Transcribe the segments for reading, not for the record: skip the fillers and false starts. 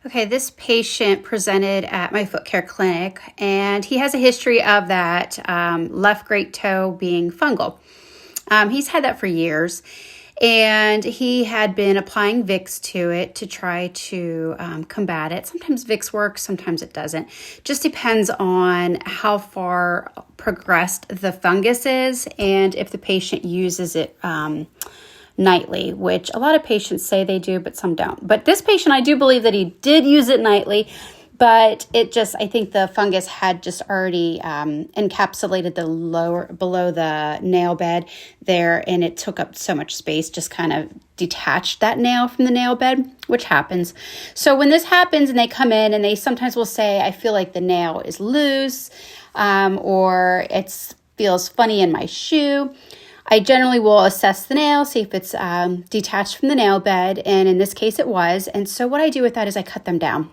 Okay, this patient presented at my foot care clinic, and he has a history of that left great toe being fungal. He's had that for years, and he had been applying Vicks to it to try to combat it. Sometimes Vicks works, sometimes it doesn't. Just depends on how far progressed the fungus is and if the patient uses it nightly, which a lot of patients say they do, but some don't. But this patient, I do believe that he did use it nightly, but I think the fungus had just already encapsulated below the nail bed there, and it took up so much space, just kind of detached that nail from the nail bed, which happens. So when this happens and they come in and they sometimes will say, I feel like the nail is loose, or it feels funny in my shoe, I generally will assess the nail, see if it's detached from the nail bed, and in this case it was. And so what I do with that is I cut them down.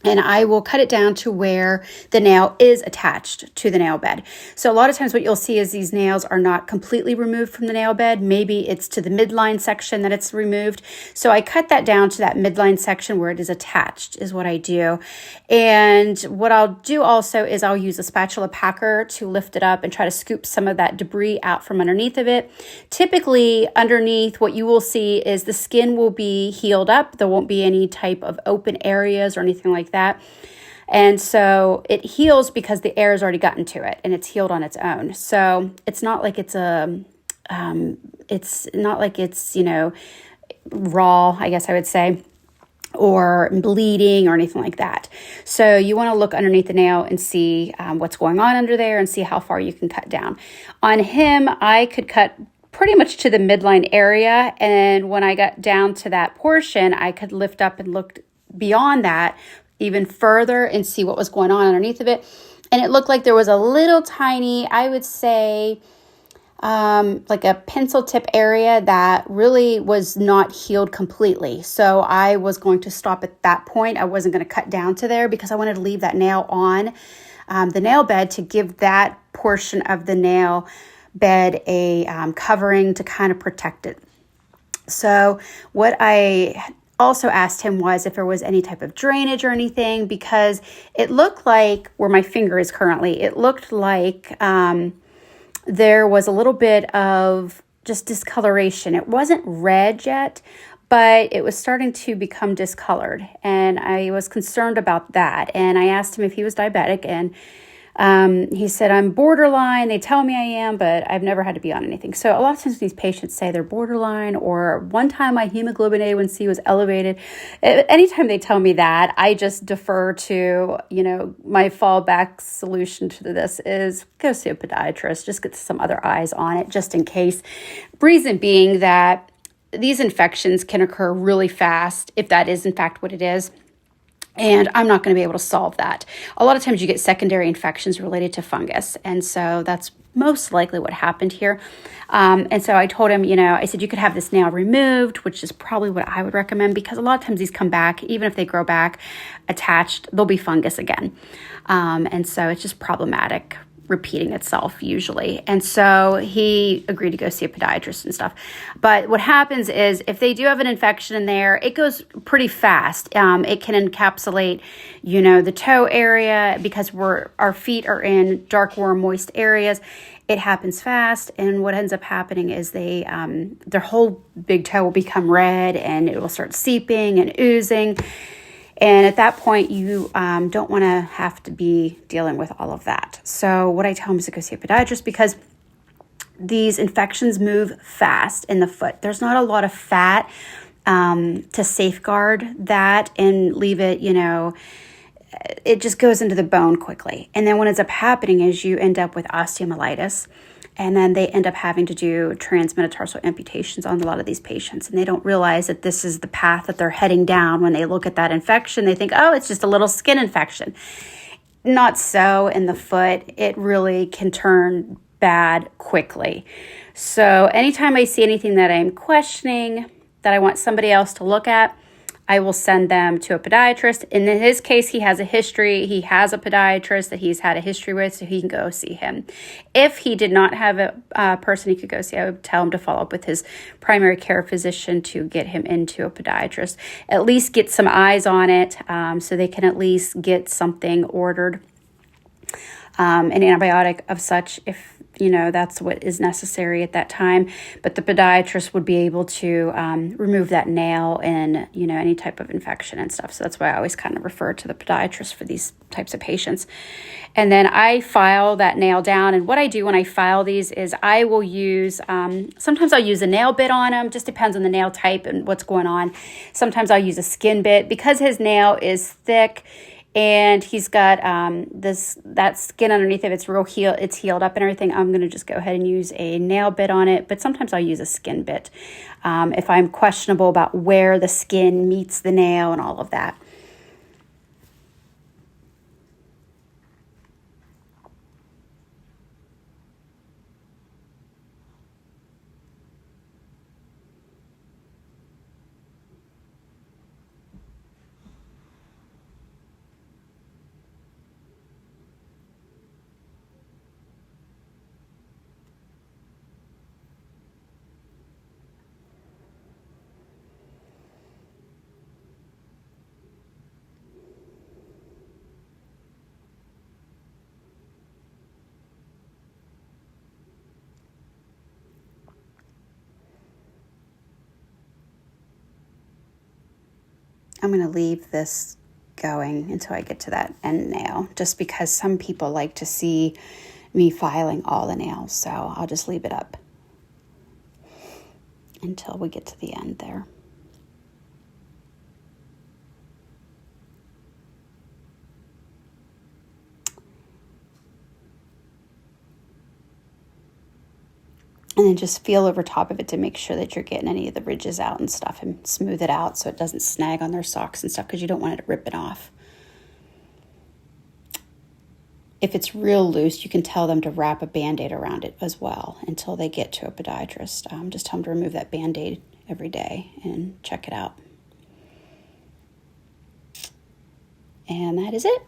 And I will cut it down to where the nail is attached to the nail bed. So a lot of times what you'll see is these nails are not completely removed from the nail bed. Maybe it's to the midline section that it's removed. So I cut that down to that midline section where it is attached is what I do. And what I'll do also is I'll use a spatula packer to lift it up and try to scoop some of that debris out from underneath of it. Typically underneath, what you will see is the skin will be healed up. There won't be any type of open areas or anything like that. And so it heals because the air has already gotten to it and it's healed on its own. So it's not like it's raw, I guess I would say, or bleeding or anything like that. So you want to look underneath the nail and see what's going on under there and see how far you can cut down. On him, I could cut pretty much to the midline area. And when I got down to that portion, I could lift up and look beyond that even further and see what was going on underneath of it. And it looked like there was a little tiny, I would say, like a pencil tip area that really was not healed completely. So I was going to stop at that point. I wasn't going to cut down to there because I wanted to leave that nail on the nail bed to give that portion of the nail bed a covering to kind of protect it. So what I also asked him was if there was any type of drainage or anything, because it looked like where my finger is currently, it looked like there was a little bit of just discoloration. It wasn't red yet, but it was starting to become discolored. And I was concerned about that. And I asked him if he was diabetic, and he said, I'm borderline. They tell me I am, but I've never had to be on anything. So a lot of times these patients say they're borderline, or one time my hemoglobin A1C was elevated. Anytime they tell me that, I just defer to, my fallback solution to this is go see a podiatrist, just get some other eyes on it just in case. Reason being that these infections can occur really fast if that is in fact what it is. And I'm not going to be able to solve that. A lot of times you get secondary infections related to fungus. And so that's most likely what happened here. And so I told him, I said, you could have this nail removed, which is probably what I would recommend, because a lot of times these come back, even if they grow back attached, there'll be fungus again. And so it's just problematic repeating itself usually. And so he agreed to go see a podiatrist and stuff. But what happens is if they do have an infection in there, it goes pretty fast. It can encapsulate, the toe area, because our feet are in dark, warm, moist areas. It happens fast. And what ends up happening is their whole big toe will become red and it will start seeping and oozing. And at that point, you don't want to have to be dealing with all of that. So what I tell him is to go see a podiatrist, because these infections move fast in the foot. There's not a lot of fat to safeguard that and leave it, it just goes into the bone quickly. And then what ends up happening is you end up with osteomyelitis. And then they end up having to do transmetatarsal amputations on a lot of these patients. And they don't realize that this is the path that they're heading down. When they look at that infection, they think, oh, it's just a little skin infection. Not so in the foot. It really can turn bad quickly. So anytime I see anything that I'm questioning, that I want somebody else to look at, I will send them to a podiatrist. And in his case, he has a history. He has a podiatrist that he's had a history with, so he can go see him. If he did not have a person he could go see, I would tell him to follow up with his primary care physician to get him into a podiatrist. At least get some eyes on it, so they can at least get something ordered, an antibiotic of such, if that's what is necessary at that time. But the podiatrist would be able to remove that nail and, any type of infection and stuff. So that's why I always kind of refer to the podiatrist for these types of patients. And then I file that nail down. And what I do when I file these is I will use, sometimes I'll use a nail bit on them. Just depends on the nail type and what's going on. Sometimes I'll use a skin bit because his nail is thick. And he's got that skin underneath it. It's healed up and everything. I'm going to just go ahead and use a nail bit on it. But sometimes I'll use a skin bit if I'm questionable about where the skin meets the nail and all of that. I'm going to leave this going until I get to that end nail, just because some people like to see me filing all the nails. So I'll just leave it up until we get to the end there. And then just feel over top of it to make sure that you're getting any of the ridges out and stuff, and smooth it out so it doesn't snag on their socks and stuff, because you don't want it to rip it off. If it's real loose, you can tell them to wrap a Band-Aid around it as well until they get to a podiatrist. Just tell them to remove that Band-Aid every day and check it out. And that is it.